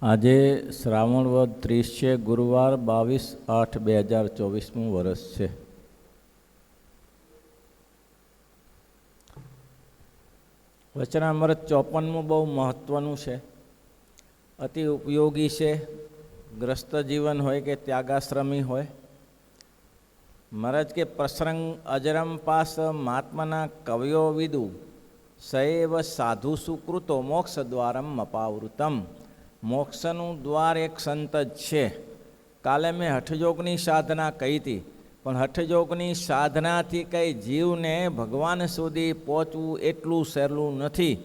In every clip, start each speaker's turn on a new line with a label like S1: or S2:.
S1: આજે શ્રાવણ વદ 30 છે, ગુરુવાર 22/8/2024 વર્ષ છે. વચનામૃત 54મું બહુ મહત્વનું છે, અતિ ઉપયોગી છે. ગ્રસ્ત જીવન હોય કે ત્યાગાશ્રમી હોય. મહારાજ કે પ્રસંગ અજરમ પાસ મહાત્માના કવિઓ વિદુ સૈવ સાધુ સુકૃતો મોક્ષ દ્વારમ અપાવૃતમ. મોક્ષનું દ્વાર એક સંત જ છે. કાલે મેં હઠયોગની સાધના કહી હતી, પણ હઠયોગની સાધનાથી કંઈ જીવને ભગવાન સુધી પહોંચવું એટલું સહેલું નથી.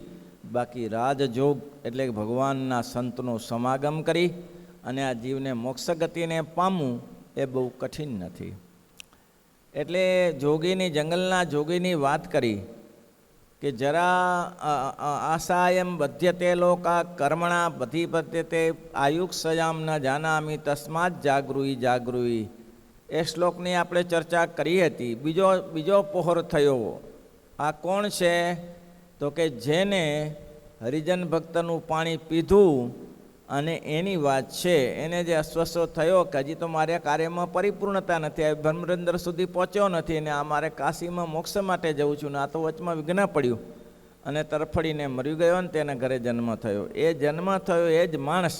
S1: બાકી રાજયોગ એટલે ભગવાનના સંતનો સમાગમ કરી અને આ જીવને મોક્ષ ગતિને પામવું એ બહુ કઠિન નથી. એટલે જોગીની જંગલના જોગીની વાત કરી કે જરા આસાયમ બધ્યતે લોકા કર્મણા બધી બધ્યતે આયુક્ષયામ ન જાનામી તસ્માત જાગૃહી જાગૃહી. એ શ્લોકની આપણે ચર્ચા કરી હતી. બીજો પહોર થયો. આ કોણ છે? તો કે જેને હરિજન ભક્તનું પાણી પીધું અને એની વાત છે. એને જે અસ્વસ્થ થયો કે હજી તો મારે કાર્યમાં પરિપૂર્ણતા નથી, બ્રહ્મરંદ્ર સુધી પહોંચ્યો નથી અને આ મારે કાશીમાં મોક્ષ માટે જવું છું ને આ તો વચમાં વિઘ્ન પડ્યું અને તરફડીને મરી ગયો ને તેના ઘરે જન્મ થયો. એ જન્મ થયો એ જ માણસ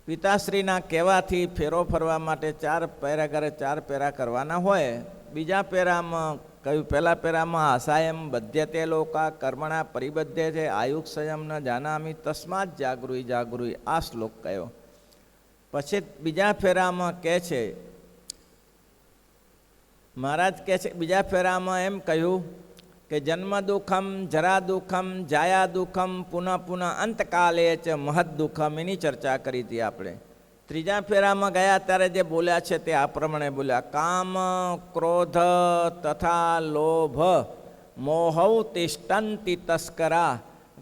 S1: પિતાશ્રીના કહેવાથી ફેરો ફરવા માટે 4 પેરા કરે, 4 પેરા કરવાના હોય. બીજા પેરામાં કહ્યું, પહેલા પેરામાં આસાયમ બધ્યતે લોકા કર્મણા પરિબદ્ધે છે આયુક્ષયમ ન જાનામી તસ્માત જાગૃહી જાગૃહી. આ શ્લોક કહ્યો. પછી બીજા ફેરામાં કહે છે, મહારાજ કહે છે, બીજા ફેરામાં એમ કહ્યું કે જન્મ દુઃખમ જરા દુઃખમ જાયા દુઃખમ પુનઃ પુનઃ અંતકાલે ચ મહદ દુઃખમ. એની ચર્ચા કરી હતી આપણે. ત્રીજા ફેરામાં ગયા ત્યારે જે બોલ્યા છે તે આ પ્રમાણે બોલ્યા, કામ ક્રોધ તથા લોભ મોહૌ તિષ્ઠંતિ તસ્કરા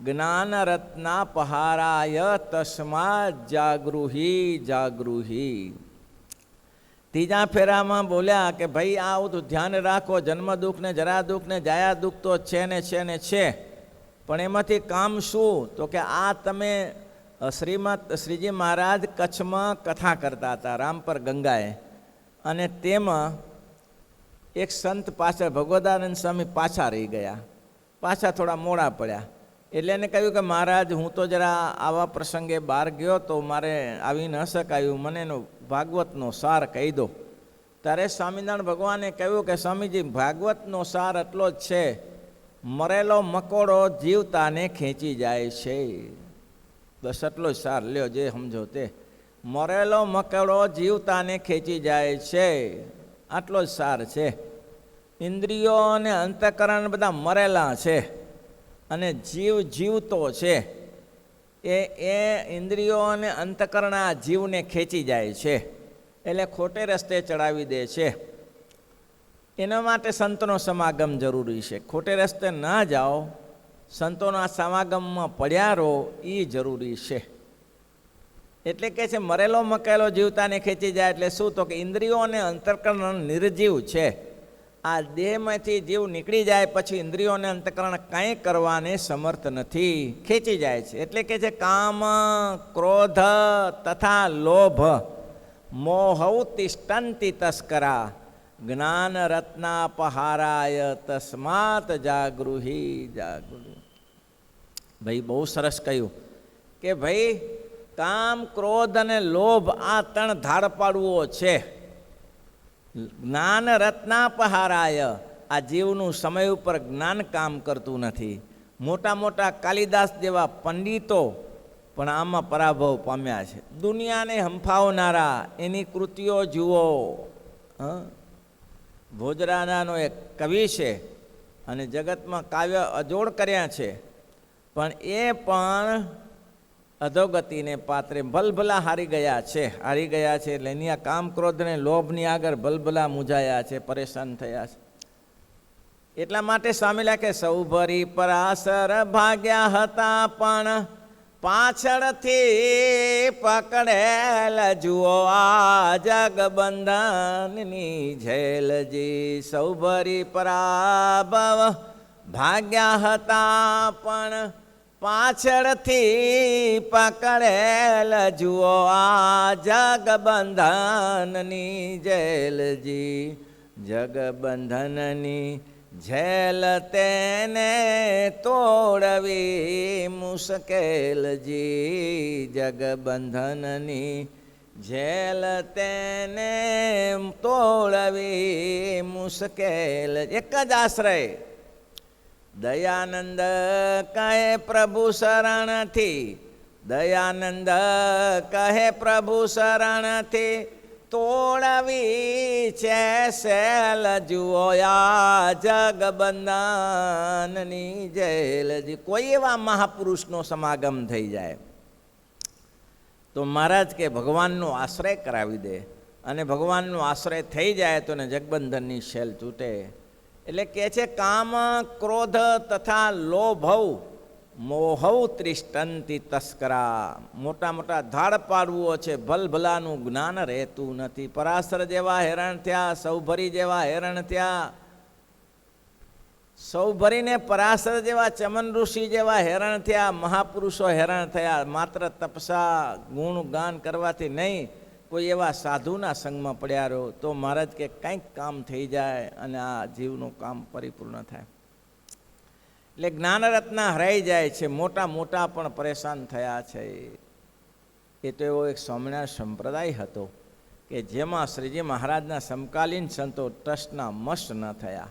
S1: જ્ઞાન રત્નાપહારાય તસ્માત જાગૃહી જાગૃહી. ત્રીજા ફેરામાં બોલ્યા કે ભાઈ આ બધું ધ્યાન રાખો, જન્મ દુઃખ ને જરા દુઃખ ને જાયા દુઃખ તો છે ને છે ને છે, પણ એમાંથી કામ શું? તો કે આ તમે શ્રીજી મહારાજ કચ્છમાં કથા કરતા હતા રામપર ગંગાએ, અને તેમાં એક સંત પાછળ ભગવદાનંદ સ્વામી પાછા રહી ગયા, પાછા થોડા મોડા પડ્યા. એટલે એને કહ્યું કે મહારાજ હું તો જરા આવા પ્રસંગે બહાર ગયો તો મારે આવી ન શકાયું, મને એનો ભાગવતનો સાર કહી દો. ત્યારે સ્વામિનારાયણ ભગવાને કહ્યું કે સ્વામીજી ભાગવતનો સાર એટલો જ છે, મરેલો મકોડો જીવતાને ખેંચી જાય છે. બસ એટલો જ સાર લ્યો, જે સમજો તે. મરેલો મકોડો જીવતાને ખેંચી જાય છે, આટલો જ સાર છે. ઇન્દ્રિયો અને અંતઃકરણ બધા મરેલા છે અને જીવ જીવતો છે. એ ઇન્દ્રિયો અને અંતઃકરણ આ જીવને ખેંચી જાય છે, એટલે ખોટે રસ્તે ચડાવી દે છે. એના માટે સંતનો સમાગમ જરૂરી છે. ખોટે રસ્તે ના જાઓ, સંતોના સમાગમમાં પડ્યા રહો એ જરૂરી છે. એટલે કે છે મરેલો મકેલો જીવતાને ખેંચી જાય એટલે શું? તો કે ઇન્દ્રિયો અને અંતઃકરણ નિર્જીવ છે. આ દેહમાંથી જીવ નીકળી જાય પછી ઇન્દ્રિયો અને અંતઃકરણ કાંઈ કરવાને સમર્થ નથી, ખેંચી જાય છે. એટલે કે છે કામ ક્રોધ તથા લોભ મોહૌ તિષ્ઠંતિ તસ્કરા જ્ઞાન રત્નાપહારાય તસ્માત જાગૃહી જાગૃહી. ભાઈ બહુ સરસ કહ્યું કે ભાઈ કામ ક્રોધ અને લોભ આ 3 ધાડ પાડવો છે. જ્ઞાન રત્નાપહારાય, આ જીવનું સમય ઉપર જ્ઞાન કામ કરતું નથી. મોટા મોટા કાલિદાસ જેવા પંડિતો પણ આમાં પરાભવ પામ્યા છે. દુનિયાને હંફાવનારા એની કૃતિઓ જુઓ. ભોજરાનાનો એક કવિ છે અને જગતમાં કાવ્ય અજોડ કર્યા છે, પણ એ પણ અધોગતિને પાત્રે ભલભલા હારી ગયા છે એટલે એની આ કામ ક્રોધ ને લોભની આગળ ભલભલા મૂંઝાયા છે, પરેશાન થયા છે. એટલા માટે સ્વામી લખે સૌભરી પરાસર ભાગ્યા હતા પણ પાછળથી પકડેલ જુઓ આ જગબંધનની ઝેલજી. સૌભરી પરાભવ ભાગ્યા હતા પણ પાછળથી પકડેલ જુઓ આ જગબંધનની જેલજી, જગબંધનની જેલ તેને તોડવી મુશ્કેલજી, જગબંધનની જેલ તેને તોડવી મુશ્કેલ. એક જ આશ્રય દયાનંદ કહે પ્રભુ શરણથી, દયાનંદ કહે પ્રભુ શરણથી તોડવી છે સેલ જુઓ આ જગબંધનની જેલજી. કોઈ એવા મહાપુરુષનો સમાગમ થઈ જાય તો મહારાજ કે ભગવાનનો આશ્રય કરાવી દે, અને ભગવાનનો આશ્રય થઈ જાય તો ને જગબંધનની શેલ તૂટે. એટલે કે છે કામ ક્રોધ તથા લોભવ મોહવ ત્રિષ્ટંતી તસ્કરા. મોટા મોટા ધાડ પાડવો છે, ભલભલાનું જ્ઞાન રહેતું નથી. પરાશર જેવા હેરણ થયા, સૌભરી જેવા હેરણ થયા, સૌભરીને પરાશર જેવા ચમન ઋષિ જેવા હેરણ થયા, મહાપુરુષો હેરણ થયા. માત્ર તપસા ગુણ ગાન કરવાથી નહીં, કોઈ એવા સાધુના સંગમાં પડ્યા રહો તો મહારાજ કે કંઈક કામ થઈ જાય અને આ જીવનું કામ પરિપૂર્ણ થાય. એટલે જ્ઞાનરત્ન હરાઈ જાય છે. મોટા મોટા પણ પરેશાન થયા છે. એ તો એવો એક સ્વામિનારાયણ સંપ્રદાય હતો કે જેમાં શ્રીજી મહારાજના સમકાલીન સંતો ટ્રસ્ટના મસ્ત ન થયા,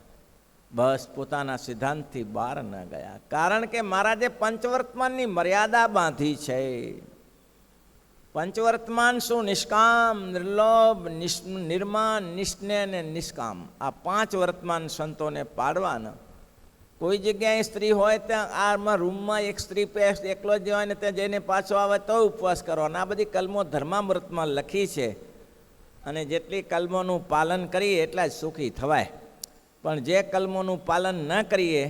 S1: બસ પોતાના સિદ્ધાંતથી બહાર ન ગયા. કારણ કે મહારાજે પંચવર્તમાનની મર્યાદા બાંધી છે. પંચવર્તમાન શું? નિષ્કામ, નિર્લોભ, નિર્માન, નિસ્નેહ અને નિષ્કામ. આ પાંચ વર્તમાન સંતોને પાડવાના. કોઈ જગ્યાએ સ્ત્રી હોય ત્યાં આમાં રૂમમાં એક સ્ત્રી એકલો જ હોય ને ત્યાં જઈને પાછો આવે તો ઉપવાસ કરવાનો. આ બધી કલમો ધર્મામૃતમાં લખી છે, અને જેટલી કલમોનું પાલન કરીએ એટલા જ સુખી થવાય. પણ જે કલમોનું પાલન ન કરીએ,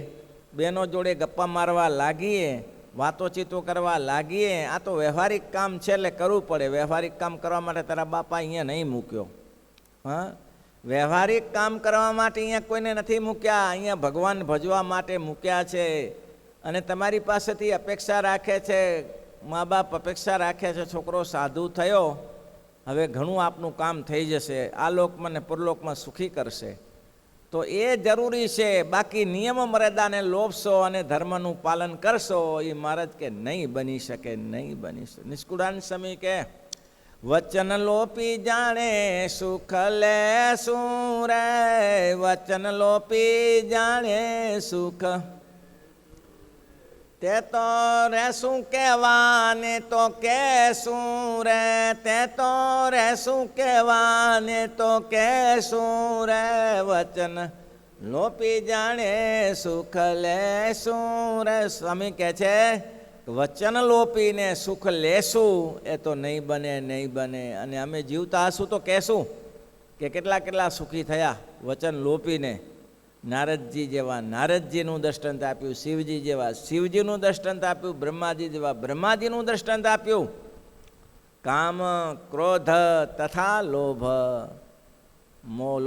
S1: બહેનો જોડે ગપ્પા મારવા લાગીએ, વાતોચીતો કરવા લાગીએ, આ તો વ્યવહારિક કામ છે એટલે કરવું પડે. વ્યવહારિક કામ કરવા માટે તારા બાપા અહીંયા નહીં મૂક્યો. હા, વ્યવહારિક કામ કરવા માટે અહીંયા કોઈને નથી મૂક્યા, અહીંયા ભગવાન ભજવા માટે મૂક્યા છે. અને તમારી પાસેથી અપેક્ષા રાખે છે, મા બાપ અપેક્ષા રાખે છે, છોકરો સાધુ થયો હવે ઘણું આપનું કામ થઈ જશે, આ લોકમાં ને પરલોકમાં સુખી કરશે. તો એ જરૂરી છે. બાકી નિયમ મર્યાદાને લોભશો અને ધર્મનું પાલન કરશો એ મહારાજ કે નહીં બની શકે, નહીં બની શકે. નિષ્કુળાન સ્વામી કે વચન લોપી જાણે સુખ લે શું રે, વચન લોપી જાણે સુખ તે તો રહેશું કહેવાને તો કહેશું રે, તે તો રહેશું કહેવાને તો કહેશું રે, વચન લોપી જાણે સુખ લેશું રે. સ્વામી કહે છે વચન લોપીને સુખ લેશું એ તો નહીં બને, નહીં બને. અને અમે જીવતા હશું તો કહેશું કે કેટલા કેટલા સુખી થયા વચન લોપીને. નારદજી જેવા નારદજીનું દ્રષ્ટાંત આપ્યું, શિવજી જેવા શિવજીનું દ્રષ્ટાંત આપ્યું, બ્રહ્માજી જેવા બ્રહ્માજીનું દ્રષ્ટાંત આપ્યું. કામ ક્રોધ તથા લોભ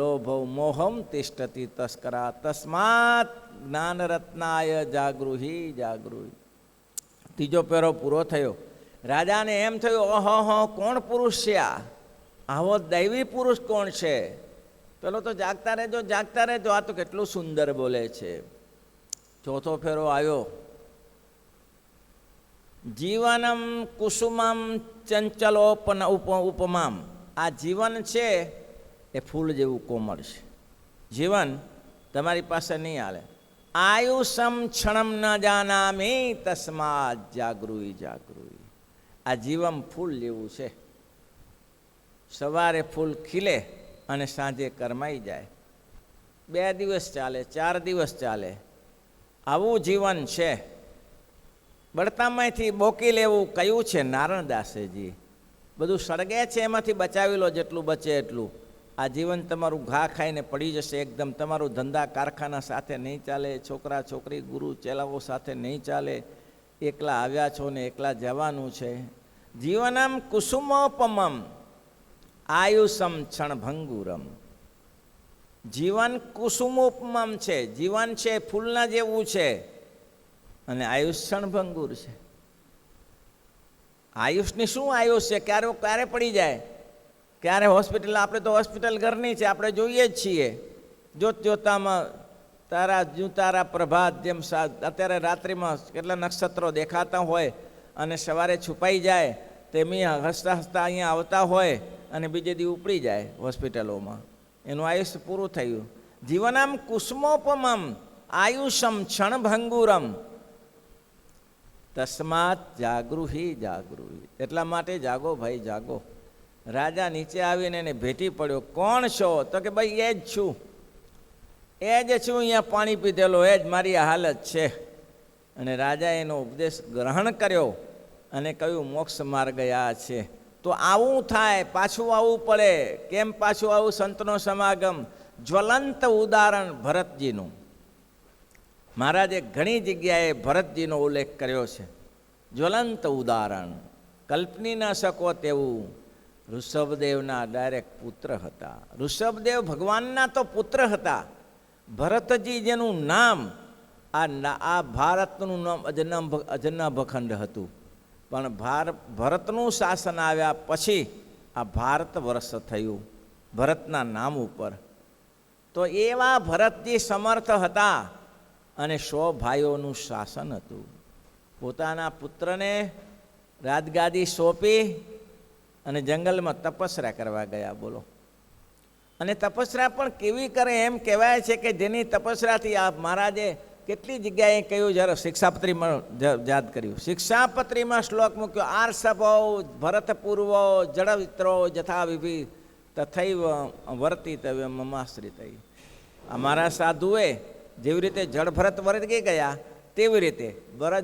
S1: લોભ મોહમ તિષ્ઠતિ તસ્કરા, તસ્માત જ્ઞાનરત્નાય જાગૃહિ જાગૃહિ. ત્રીજો પેરો પૂરો થયો. રાજાને એમ થયું ઓહો કોણ પુરુષ છે આ, આવો દૈવી પુરુષ કોણ છે? પેલો તો જાગતા રહેજો જાગતા રહેજો, આ તો કેટલું સુંદર બોલે છે. ચોથો ફેરો આવ્યો. જીવનમ કુસુમમ ચંચલોપન ઉપમામ. આ જીવન છે એ ફૂલ જેવું કોમળ છે. જીવન તમારી પાસે નહીં હાલે. આયુષમ ક્ષણમ ન જાનામી તસ્માત જાગૃહિ જાગૃહિ. આ જીવન ફૂલ જેવું છે. સવારે ફૂલ ખીલે અને સાંજે કરમાઈ જાય. 2 દિવસ ચાલે, 4 દિવસ ચાલે. આવું જીવન છે. બળતામાંથી બોકી લેવું કયું છે નારણદાસેજી. બધું સળગે છે એમાંથી બચાવી લો જેટલું બચે એટલું. આ જીવન તમારું ઘા ખાઈને પડી જશે એકદમ. તમારું ધંધા કારખાના સાથે નહીં ચાલે, છોકરા છોકરી ગુરુ ચેલાઓ સાથે નહીં ચાલે. એકલા આવ્યા છો ને એકલા જવાનું છે. જીવનમ કુસુમોપમમ આયુષમ ક્ષણભંગુરમ. જીવન કુસુમોપમમ છે. જીવન છે ફૂલના જેવું છે. અને આયુષ ક્ષણભંગુર છે. આયુષની શું આયુષ છે? ક્યારે પડી જાય, ક્યારે હોસ્પિટલ. આપણે તો હોસ્પિટલ ઘરની છે, આપણે જોઈએ જ છીએ. જોતામાં તારા પ્રભાત, જેમ અત્યારે રાત્રિમાં કેટલા નક્ષત્રો દેખાતા હોય અને સવારે છુપાઈ જાય તેમી હસતા હસતા અહીંયા આવતા હોય અને બીજે દી ઉપડી જાય હોસ્પિટલોમાં. એનું આયુષ્ય પૂરું થયું. જીવનમ કુસુમોપમમ આયુષમ ક્ષણભંગુરમ તસ્માત જાગૃહી. એટલા માટે જાગો ભાઈ, જાગો. રાજા નીચે આવીને એને ભેટી પડ્યો. કોણ છો? તો કે ભાઈ એ જ છું, એ જ છું, અહીંયા પાણી પીધેલો, એ જ મારી હાલત છે. અને રાજાએ એનો ઉપદેશ ગ્રહણ કર્યો અને કહ્યું મોક્ષ માર્ગ આ છે. તો આવું થાય, પાછું આવવું પડે. કેમ પાછું આવું? સંતનો સમાગમ. જ્વલંત ઉદાહરણ ભરતજીનું. મહારાજે ઘણી જગ્યાએ ભરતજીનો ઉલ્લેખ કર્યો છે. જ્વલંત ઉદાહરણ, કલ્પની ન શકો તેવું. ઋષભદેવના ડાયરેક્ટ પુત્ર હતા. ઋષભદેવ ભગવાનના તો પુત્ર હતા. ભરતજી જેનું નામ, આ ભારતનું નામ અજનાભખંડ હતું. પણ ભરતનું શાસન આવ્યા પછી આ ભારત વર્ષ થયું ભરતના નામ ઉપર. તો એવા ભરતજી સમર્થ હતા અને 100 ભાઈઓનું શાસન હતું. પોતાના પુત્રને રાજગાદી સોંપી અને જંગલમાં તપસ્યા કરવા ગયા. બોલો. અને તપસ્યા પણ કેવી કરે એમ કહેવાય છે કે જેની તપસ્યાથી આ મહારાજે કેટલી જગ્યાએ કહ્યું. જ્યારે શિક્ષાપત્રીમાં યાદ કર્યું, શિક્ષાપત્રીમાં શ્લોક મૂક્યો, આર્ષભો ભરત પૂર્વો જડવિત્રો જથા વિભિ તથૈવ વર્તિતવ્ય મમાશ્રિત. અમારા સાધુએ જેવી રીતે જળ ભરત વર્તી ગયા તેવી રીતે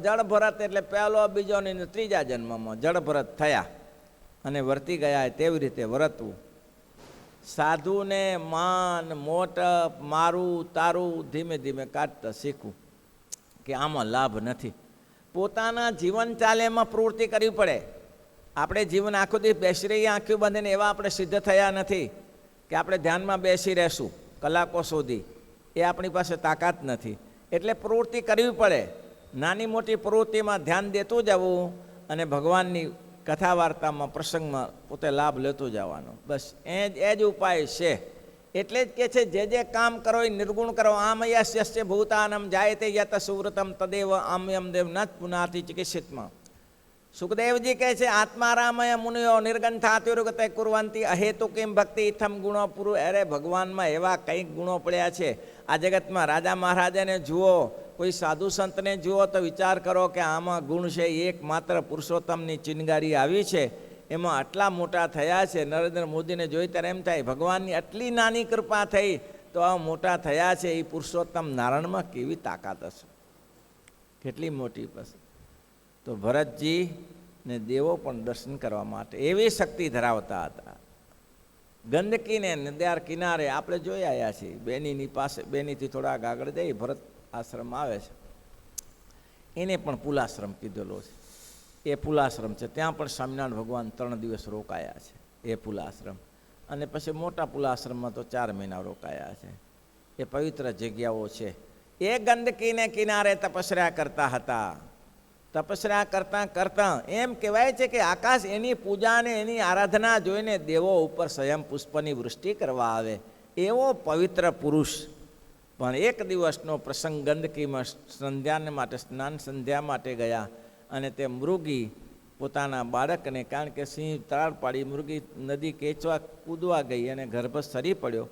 S1: જળ ભરત એટલે પહેલો, બીજો ને ત્રીજા જન્મમાં જળ ભરત થયા અને વર્તી ગયા તેવી રીતે વર્તવું. સાધુને માન મોટપ મારું તારું ધીમે ધીમે કાઢતા શીખવું કે આમાં લાભ નથી. પોતાના જીવન ચાલે એમાં પ્રવૃત્તિ કરવી પડે. આપણે જીવન આખો દિવસ બેસી રહીએ આંખો બાંધીને, એવા આપણે સિદ્ધ થયા નથી કે આપણે ધ્યાનમાં બેસી રહેશું કલાકો સુધી. એ આપણી પાસે તાકાત નથી. એટલે પ્રવૃત્તિ કરવી પડે. નાની મોટી પ્રવૃત્તિમાં ધ્યાન દેતું જવું અને ભગવાનની કથા વાર્તામાં પ્રસંગમાં પોતે લાભ લેતો જવાનો. બસ એ જ ઉપાય છે. એટલે જ કે છે જે જે કામ કરો એ નિર્ગુણ કરો. આમ યસ્ય ભૂતાનમ જાયતે યત સુવ્રતમ તદેવ આમ્યમ દેવ ન પુનાતિ ચિકિત્સિતમાં. સુખદેવજી કહે છે આત્મારામય મુનિયો નિર્ગંથાતિરુગતે કુર્વંતી અહેતુ કિમ ભક્તિ ઇથમ ગુણો પુરુ. અરે ભગવાનમાં એવા કંઈક ગુણો પડ્યા છે. આ જગતમાં રાજા મહારાજાને જુઓ, કોઈ સાધુ સંતને જુઓ તો વિચાર કરો કે આમાં ગુણ છે. એકમાત્ર પુરુષોત્તમની ચિનગારી આવી છે, એમાં આટલા મોટા થયા છે. નરેન્દ્ર મોદીને જોઈ ત્યારે એમ થાય ભગવાનની આટલી નાની કૃપા થઈ તો આ મોટા થયા છે. એ પુરુષોત્તમ નારાયણમાં કેવી તાકાત હશે, કેટલી મોટી. બસ તો ભરતજી ને દેવો પણ દર્શન કરવા માટે એવી શક્તિ ધરાવતા હતા. ગંદકીને નદિયાર કિનારે આપણે જોઈ આવ્યા છીએ. બેનીની પાસે, બેનીથી થોડાક આગળ જઈ ભરત આશ્રમ આવે છે. એને પણ પુલાશ્રમ કીધેલો છે. એ પુલાશ્રમ છે. ત્યાં પણ સ્વામિનારાયણ ભગવાન 3 દિવસ રોકાયા છે. એ પુલાશ્રમ. અને પછી મોટા પુલાશ્રમમાં તો 4 મહિના રોકાયા છે. એ પવિત્ર જગ્યાઓ છે. એ ગંદકીને કિનારે તપસ્યા કરતા હતા. તપસ્યા કરતાં કરતાં એમ કહેવાય છે કે આકાશ એની પૂજા અને એની આરાધના જોઈને દેવો ઉપર સ્વયં પુષ્પની વૃષ્ટિ કરવા આવે. એવો પવિત્ર પુરુષ. પણ એક દિવસનો પ્રસંગ, ગંદકીમાં સંધ્યાને માટે, સ્નાન સંધ્યા માટે ગયા અને તે મૃગી પોતાના બાળકને, કારણ કે સિંહ તાળ પાડી, મૃગી નદી કેચવા કૂદવા ગઈ અને ગર્ભ સરી પડ્યો.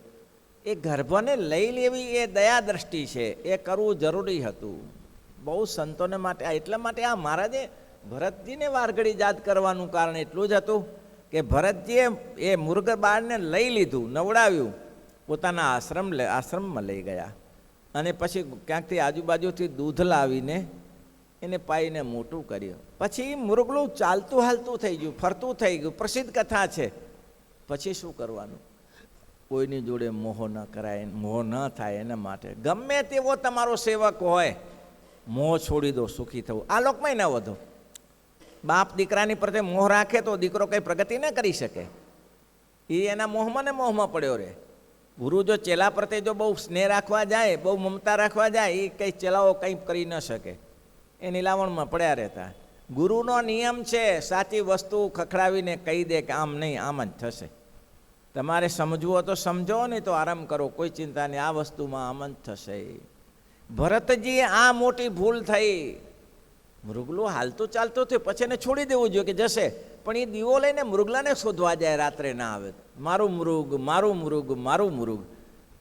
S1: એ ગર્ભને લઈ લેવી એ દયા દ્રષ્ટિ છે. એ કરવું જરૂરી હતું બહુ સંતોને માટે. એટલા માટે આ મહારાજે ભરતજીને વારઘડી યાદ કરવાનું કારણ એટલું જ હતું કે ભરતજીએ એ મૃગ બાળને લઈ લીધું, નવડાવ્યું, પોતાના આશ્રમમાં લઈ ગયા અને પછી ક્યાંકથી આજુબાજુથી દૂધ લાવીને એને પાઈને મોટું કર્યું. પછી મૃગલું ચાલતું હાલતું થઈ ગયું, ફરતું થઈ ગયું. પ્રસિદ્ધ કથા છે. પછી શું કરવાનું? કોઈની જોડે મોહ ન કરાય, મોહ ન થાય એના માટે. ગમે તેવો તમારો સેવક હોય, મોહ છોડી દો, સુખી થવું. આ લોકમાં ન વધો. બાપ દીકરાની પ્રત્યે મોહ રાખે તો દીકરો કંઈ પ્રગતિ ન કરી શકે. એ એના મોહમાં ને મોહમાં પડ્યો રહે. ગુરુ જો ચેલા પ્રત્યે જો બહુ સ્નેહ રાખવા જાય, બહુ મમતા રાખવા જાય, એ કંઈ ચેલાઓ કંઈ કરી ન શકે. એ નીલાવણમાં પડ્યા રહેતા. ગુરુનો નિયમ છે સાચી વસ્તુ ખખડાવીને કહી દે કે આમ નહીં, આમ જ થશે. તમારે સમજવું હોય તો સમજો, નહીં તો આરામ કરો, કોઈ ચિંતા નહીં, આ વસ્તુમાં આમ જ થશે. ભરતજીએ આ મોટી ભૂલ થઈ. મૃગલું હાલતું ચાલતું થયું, પછી એને છોડી દેવું જોઈએ કે જશે, પણ એ દીવો લઈને મૃગલાને શોધવા જાય, રાત્રે ના આવે. મારું મૃગ, મારું મૃગ, મારું મૃગ.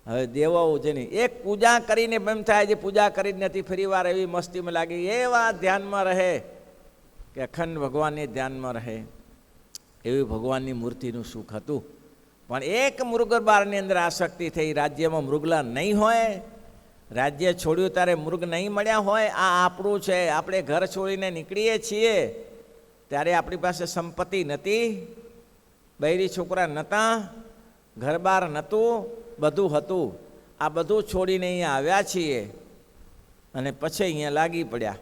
S1: હવે દેવો જેની એક પૂજા કરીને એમ થાય જે પૂજા કરી જ નથી, ફરી વાર એવી મસ્તીમાં લાગી, એવા ધ્યાનમાં રહે કે અખંડ ભગવાનની ધ્યાનમાં રહે. એવી ભગવાનની મૂર્તિનું સુખ હતું. પણ એક મૃગબારની અંદર આસક્તિ થઈ. રાજ્યમાં મૃગલા નહીં હોય, રાજ્ય છોડ્યું ત્યારે મૃગ નહીં મળ્યા હોય. આ આપણું છે, આપણે ઘર છોડીને નીકળીએ છીએ ત્યારે આપણી પાસે સંપત્તિ નથી, બૈરી છોકરા નહોતા, ઘરબાર નહોતું, બધું હતું. આ બધું છોડીને અહીંયા આવ્યા છીએ અને પછી અહીંયા લાગી પડ્યા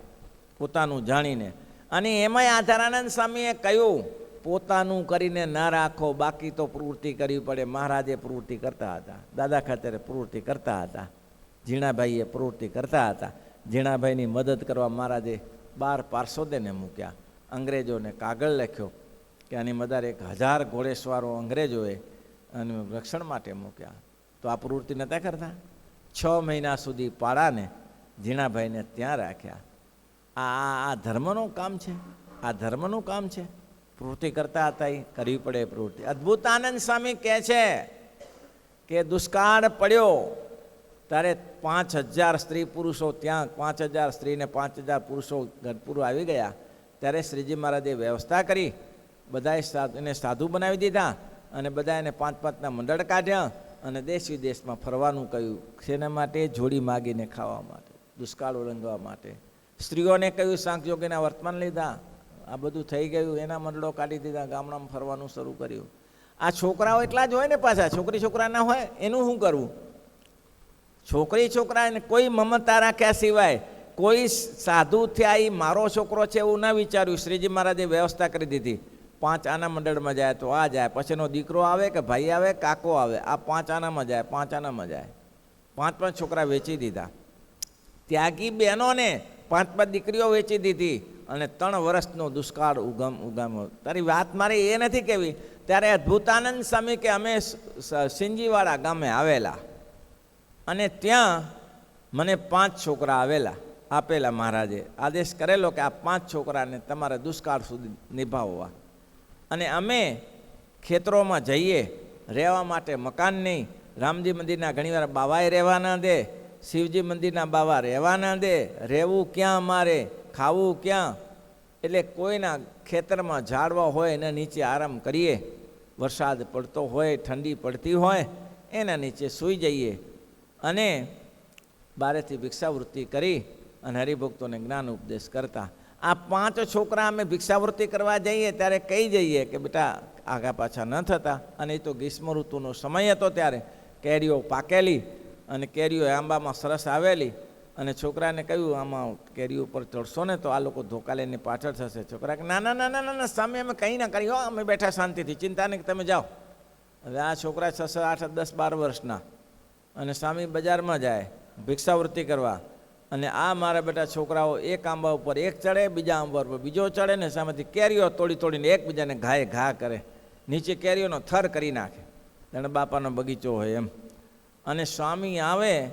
S1: પોતાનું જાણીને. અને એમાંય આધારાનંદ સ્વામીએ કહ્યું, પોતાનું કરીને ના રાખો, બાકી તો પ્રવૃત્તિ કરવી પડે. મહારાજે પ્રવૃત્તિ કરતા હતા, દાદા ખાતરે પ્રવૃત્તિ કરતા હતા, ઝીણાભાઈએ પ્રવૃત્તિ કરતા હતા. ઝીણાભાઈની મદદ કરવા મહારાજે 12 પાર્ષદોને મૂક્યા. અંગ્રેજોને કાગળ લખ્યો કે આની મદદ 1000 ઘોડેસવારો અંગ્રેજોએ અને રક્ષણ માટે મૂક્યા. તો આ પ્રવૃત્તિ નહોતા કરતા. 6 મહિના સુધી પાડાને ઝીણાભાઈને ત્યાં રાખ્યા. આ ધર્મનું કામ છે, આ ધર્મનું કામ છે. પ્રવૃત્તિ કરતા હતા, એ કરવી પડે પ્રવૃત્તિ. અદ્ભુતાનંદ સ્વામી કહે છે કે દુષ્કાળ પડ્યો ત્યારે 5000 સ્ત્રી પુરુષો, ત્યાં 5000 સ્ત્રી ને 5000 પુરુષો ગઢપુર આવી ગયા. ત્યારે શ્રીજી મહારાજે વ્યવસ્થા કરી, બધાએ એને સાધુ બનાવી દીધા અને બધા એને 5-5ના મંડળ કાઢ્યા અને દેશ વિદેશમાં ફરવાનું કહ્યું. શેના માટે? જોડી માગીને ખાવા માટે, દુષ્કાળ ઓળંગવા માટે. સ્ત્રીઓને કહ્યું શાંખ યોગીના વર્તમાન લીધા. આ બધું થઈ ગયું, એના મંડળો કાઢી દીધા, ગામડામાં ફરવાનું શરૂ કર્યું. આ છોકરાઓ એટલા જ હોય ને પાછા, છોકરી છોકરા ના હોય, એનું શું કરવું? છોકરી છોકરાને કોઈ મમતા રાખ્યા સિવાય, કોઈ સાધુ થયા એ મારો છોકરો છે એવું ના વિચાર્યું. શ્રીજી મહારાજે વ્યવસ્થા કરી દીધી. 5 આના મંડળમાં જાય તો આ જાય, પછીનો દીકરો આવે કે ભાઈ આવે, કાકો આવે, આ 5 આનામાં જાય, 5 આનામાં જાય. 5 છોકરા વેચી દીધા. ત્યાગી બહેનોને 5 દીકરીઓ વેચી દીધી અને 3 વર્ષનો દુષ્કાળ ઉગામ્યો. તારી વાત મારી એ નથી કેવી. ત્યારે અદ્ભુતાનંદ સ્વામી કે અમે સિંજીવાડા ગામે આવેલા અને ત્યાં મને 5 છોકરા આપેલા. મહારાજે આદેશ કરેલો કે આ 5 છોકરાને તમારે દુષ્કાળ સુધી નિભાવવા. અને અમે ખેતરોમાં જઈએ, રહેવા માટે મકાન નહીં. રામજી મંદિરના ઘણીવાર બાવાએ રહેવા ના દે, શિવજી મંદિરના બાવા રહેવા ના દે. રહેવું ક્યાં અમારે, ખાવું ક્યાં? એટલે કોઈના ખેતરમાં ઝાડવા હોય એના નીચે આરામ કરીએ. વરસાદ પડતો હોય, ઠંડી પડતી હોય, એના નીચે સૂઈ જઈએ અને બારેથી ભિક્ષાવૃત્તિ કરી અને હરિભક્તોને જ્ઞાન ઉપદેશ કરતા. આ 5 છોકરા અમે ભિક્ષાવૃત્તિ કરવા જઈએ ત્યારે કહી જઈએ કે બેટા આગા પાછા ન થતા. અને એ તો ગ્રીષ્મ ઋતુનો સમય હતો, ત્યારે કેરીઓ પાકેલી અને કેરીઓ આંબામાં સરસ આવેલી. અને છોકરાને કહ્યું આમાં કેરી ઉપર ચડશો ને તો આ લોકો ધોકા લઈને પાછળ થશે. છોકરા કે ના ના ના ના ના સામે અમે કંઈ ના કરી, હો અમે બેઠા શાંતિથી, ચિંતા નહીં, તમે જાઓ. હવે આ છોકરા 6, 8, 10, 12 વર્ષના અને સ્વામી બજારમાં જાય ભિક્ષાવૃત્તિ કરવા. અને આ મારા બેટા છોકરાઓ એક આંબા ઉપર એક ચડે, બીજા આંબા ઉપર બીજો ચડે ને સામેથી કેરીઓ તોડીને એકબીજાને ઘા કરે, નીચે કેરીઓનો થર કરી નાખે. જાણે બાપાનો બગીચો હોય એમ. અને સ્વામી આવે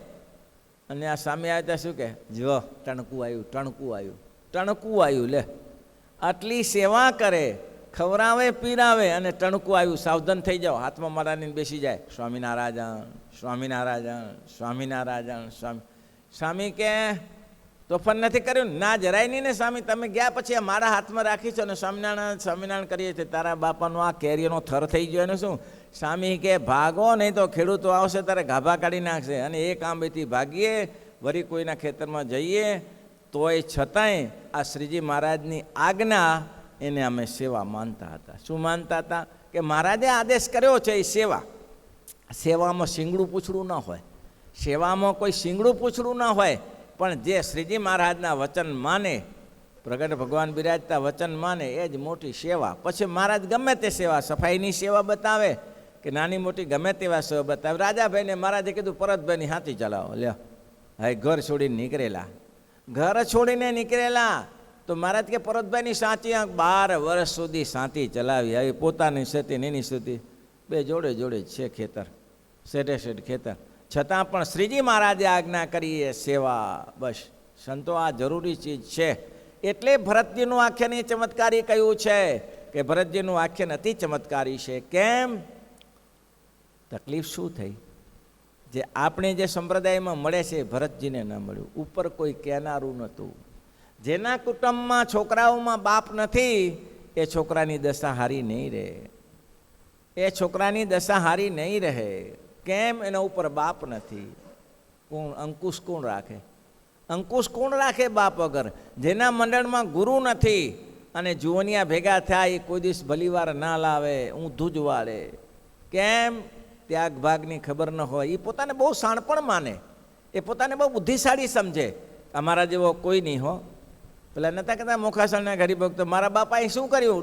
S1: અને આ સ્વામી આવે ત્યાં શું કહે? જો ટણકું આવ્યું લે. આટલી સેવા કરે, ખવરાવે પીરાવે અને ટણકું આવ્યું, સાવધાન થઈ જાઓ. હાથમાં મારાને બેસી જાય, સ્વામિનારાયણ સ્વામિનારાયણ સ્વામિનારાયણ સ્વામી. સ્વામી કે તોફાન નથી કર્યું? ના જરાય નહીં ને સ્વામી, તમે ગયા પછી મારા હાથમાં રાખી છો ને સ્વામિનારાયણ સ્વામિનારાયણ કરીએ છીએ. તારા બાપાનો આ કેરીઓનો થર થઈ ગયો એને શું? સ્વામી કે ભાગો, નહીં તો ખેડૂતો આવશે તારે ગાભા કાઢી નાખશે. અને એક આંબેથી ભાગીએ, વળી કોઈના ખેતરમાં જઈએ, તોય છતાંય આ શ્રીજી મહારાજની આજ્ઞા એને અમે સેવા માનતા હતા. શું માનતા હતા? કે મહારાજે આદેશ કર્યો છે એ સેવા. સેવામાં શીંગડું પૂછડું ન હોય, સેવામાં કોઈ શીંગડું પૂછડું ન હોય, પણ જે શ્રીજી મહારાજના વચન માને, પ્રગટ ભગવાન બિરાજતા વચન માને, એ જ મોટી સેવા. પછી મહારાજ ગમે તે સેવા, સફાઈની સેવા બતાવે કે નાની મોટી ગમે તેવા સેવા બતાવે. રાજાભાઈને મહારાજે કીધું પરતભાઈની હાથી ચલાવો, લ્યો હવે ઘર છોડીને નીકળેલા. ઘર છોડીને નીકળેલા તો મહારાજ કે પરોતભાઈની સાચી આંખ 12 વર્ષ સુધી સાંતી ચલાવી આવી, પોતાની સ્થિતિ એની સ્થિતિ બે જોડે જોડે જ છે ખેતર, શેઠે શેઠ ખેતર, છતાં પણ શ્રીજી મહારાજે આજ્ઞા કરી એ સેવા. બસ સંતો આ જરૂરી ચીજ છે. એટલે ભરતજીનું આખ્યાન એ ચમત્કારી કહ્યું છે કે ભરતજીનું આખ્યાન અતિ ચમત્કારી છે. કેમ? તકલીફ શું થઈ? જે આપણે જે સંપ્રદાયમાં મળે છે ભરતજીને ન મળ્યું. ઉપર કોઈ કહેનારું નહોતું. જેના કુટુંબમાં છોકરાઓમાં બાપ નથી એ છોકરાની દશા હારી નહીં રહે, એ છોકરાની દશા હારી નહીં રહે. કેમ? એના ઉપર બાપ નથી. કોણ અંકુશ કોણ રાખે? અંકુશ કોણ રાખે બાપ વગર? જેના મંડળમાં ગુરુ નથી અને જુવનિયા ભેગા થાય એ કોઈ દિવસ ભલીવાર ના લાવે, ઊંધું જ વાળે. કેમ? ત્યાગ ભાગની ખબર ન હોય. એ પોતાને બહુ શાણપણ માને, એ પોતાને બહુ બુદ્ધિશાળી સમજે. અમારા જેવો કોઈ નહીં હો. પેલા નતા કહેતા મોખાસણના હરિભક્તો, મારા બાપાએ શું કર્યું?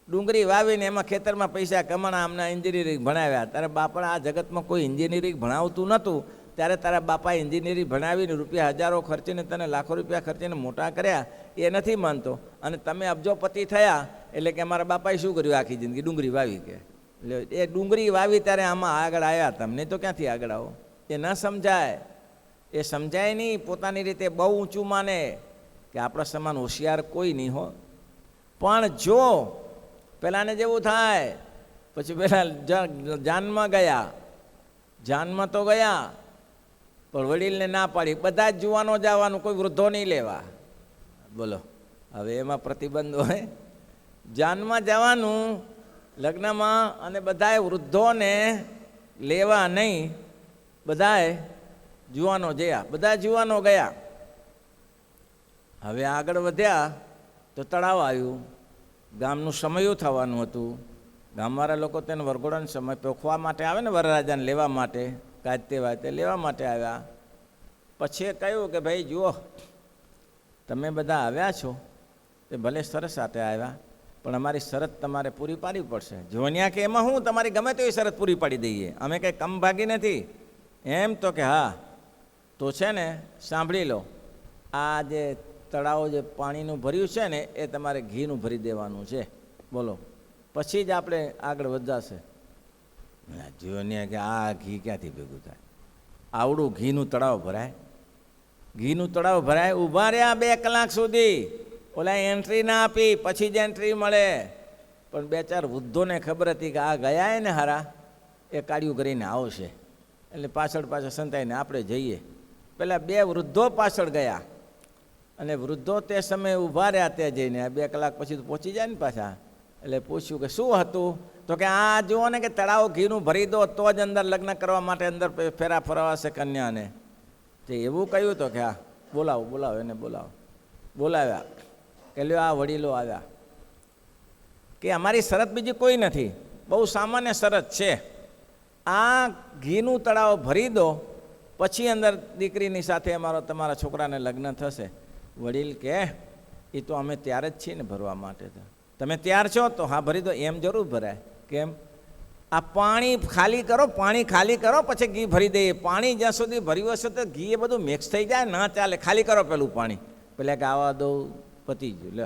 S1: ડુંગળી વાવીને એમાં ખેતરમાં પૈસા કમાણા, અમને એન્જિનિયરિંગ ભણાવ્યા. તારા બાપાને આ જગતમાં કોઈ એન્જિનિયરિંગ ભણાવતું નહોતું, ત્યારે તારા બાપાએ એન્જિનિયરિંગ ભણાવીને રૂપિયા હજારો ખર્ચીને તને લાખો રૂપિયા ખર્ચીને મોટા કર્યા. એ નથી માનતો. અને તમે અબજોપતિ થયા એટલે કે અમારા બાપાએ શું કર્યું આખી જિંદગી? ડુંગળી વાવી. કે એટલે એ ડુંગળી વાવી ત્યારે આમાં આગળ આવ્યા. તમને તો ક્યાંથી આગળ આવો? એ ન સમજાય. એ સમજાય નહીં. પોતાની રીતે બહુ ઊંચું માને કે આપણા સમાન હોશિયાર કોઈ નહીં હો. પણ જો પેલાને જેવું થાય પછી પેલા જાનમાં ગયા, જાનમાં તો ગયા પણ વડીલને ના પાડી. બધા જ જુવાનો જવાનું, કોઈ વૃદ્ધો નહીં લેવા. બોલો હવે એમાં પ્રતિબંધ હોય? જાનમાં જવાનું લગ્નમાં, અને બધાએ વૃદ્ધોને લેવા નહીં, બધાએ જુવાનો ગયા, બધા જુવાનો ગયા. હવે આગળ વધ્યા તો તળાવ આવ્યું. ગામનું સમયું થવાનું હતું. ગામવાળા લોકો તેને વરઘોડાનો સમય પોખવા માટે આવે ને, વરરાજાને લેવા માટે, કાજતે વાતે લેવા માટે આવ્યા. પછી કહ્યું કે ભાઈ જુઓ, તમે બધા આવ્યા છો તે ભલે સરસ સાથે આવ્યા, પણ અમારી શરત તમારે પૂરી પાડવી પડશે. જોન્યા કે એમાં હું તમારી ગમે તો એ શરત પૂરી પાડી દઈએ, અમે કંઈ કમ ભાગી નથી. એમ તો કે હા તો છે ને સાંભળી લો, આ જે તળાવ જે પાણીનું ભર્યું છે ને એ તમારે ઘીનું ભરી દેવાનું છે. બોલો પછી જ આપણે આગળ વધાશે. જોન્યા કે આ ઘી ક્યાંથી ભેગું થાય? આવડું ઘીનું તળાવ ભરાય? ઘીનું તળાવ ભરાય? ઊભા રહ્યા 2 કલાક સુધી. ઓલા એન્ટ્રી ના આપી, પછી જ એન્ટ્રી મળે. પણ 2-4 વૃદ્ધોને ખબર હતી કે આ ગયા ને હારા એ કાળિયું કરીને આવશે, એટલે પાછળ સંતાઈને આપણે જઈએ. પેલા 2 વૃદ્ધો પાછળ ગયા, અને વૃદ્ધો તે સમયે ઊભા રહ્યા ત્યાં જઈને. 2 કલાક પછી તો પહોંચી જાય ને પાછા. એટલે પૂછ્યું કે શું હતું? તો કે આ જુઓ ને કે તળાવ ઘીનું ભરી દો તો જ અંદર લગ્ન કરવા માટે અંદર ફેરા ફરવાશે કન્યાને. તે એવું કહ્યું તો કે હા બોલાવો એને બોલાવ્યા. કે લ્યો આ વડીલો આવ્યા કે અમારી શરત બીજી કોઈ નથી, બહુ સામાન્ય શરત છે. આ ઘીનું તળાવ ભરી દો પછી અંદર દીકરીની સાથે તમારા છોકરાને લગ્ન થશે. વડીલ કે એ તો અમે તૈયાર જ છીએ ને ભરવા માટે. તો તમે તૈયાર છો તો હા ભરી દો. એમ જરૂર ભરાય. કેમ? આ પાણી ખાલી કરો પછી ઘી ભરી દઈએ. પાણી જ્યાં સુધી ભર્યું હશે તો ઘી એ બધું મિક્સ થઈ જાય, ના ચાલે. ખાલી કરો પેલું પાણી. પેલા કે આવા દઉં, પતી ગયું. લે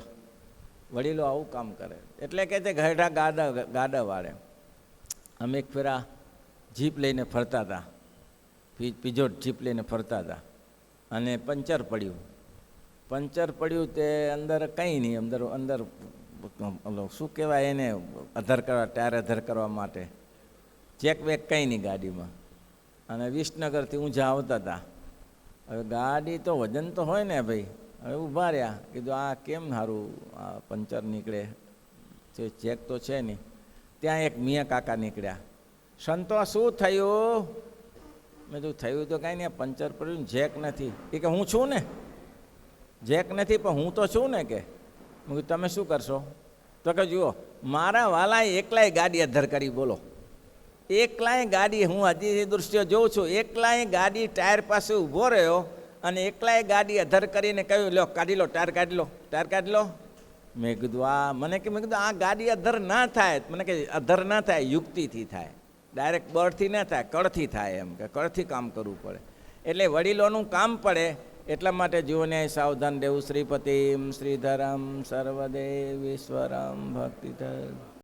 S1: વડીલો આવું કામ કરે. એટલે કે છે ગઢા ગાડા વાળે. અમે એક ફેરા જીપ લઈને ફરતા હતા, પીજોટ જીપ લઈને ફરતા હતા, અને પંચર પડ્યું. તે અંદર કંઈ નહીં, અંદર શું કહેવાય એને, ટાયર અધર કરવા માટે ચેક વેક કંઈ નહીં ગાડીમાં. અને વિસનગરથી ઊંઝા આવતા હતા. હવે ગાડી તો વજન તો હોય ને ભાઈ. હવે ઊભા રહ્યા. કીધું આ કેમ સારું આ પંચર નીકળે છે, ચેક તો છે નહીં. ત્યાં એક મિયા કાકા નીકળ્યા. સંતો શું થયું? મેં કીધું થયું તો કાંઈ નહીં, પંચર પડ્યું, જેક નથી. એ કે હું છું ને, જેક નથી પણ હું તો છું ને. કે મેં કીધું તમે શું કરશો? તો કે જુઓ મારા વાલાએ એકલાય ગાડી અધર કરી. બોલો એકલાય ગાડી, હું હજી દૃશ્ય જોઉં છું, એકલાય ગાડી ટાયર પાસે ઊભો રહ્યો અને એકલાય ગાડી અધર કરીને કહ્યું લો કાઢી લો, ટાયર કાઢી લો. મેં કીધું મેં કીધું આ ગાડી અધર ના થાય. મને કે અધર ના થાય, યુક્તિથી થાય, ડાયરેક્ટ બળથી ના થાય, કળથી થાય. એમ કે કળથી કામ કરવું પડે. એટલે વડીલોનું કામ પડે એટલા માટે જીવોને સાવધાન રહેવું. શ્રીપતિમ શ્રીધરમ સર્વદેવીશ્વરમ ભક્તિધર.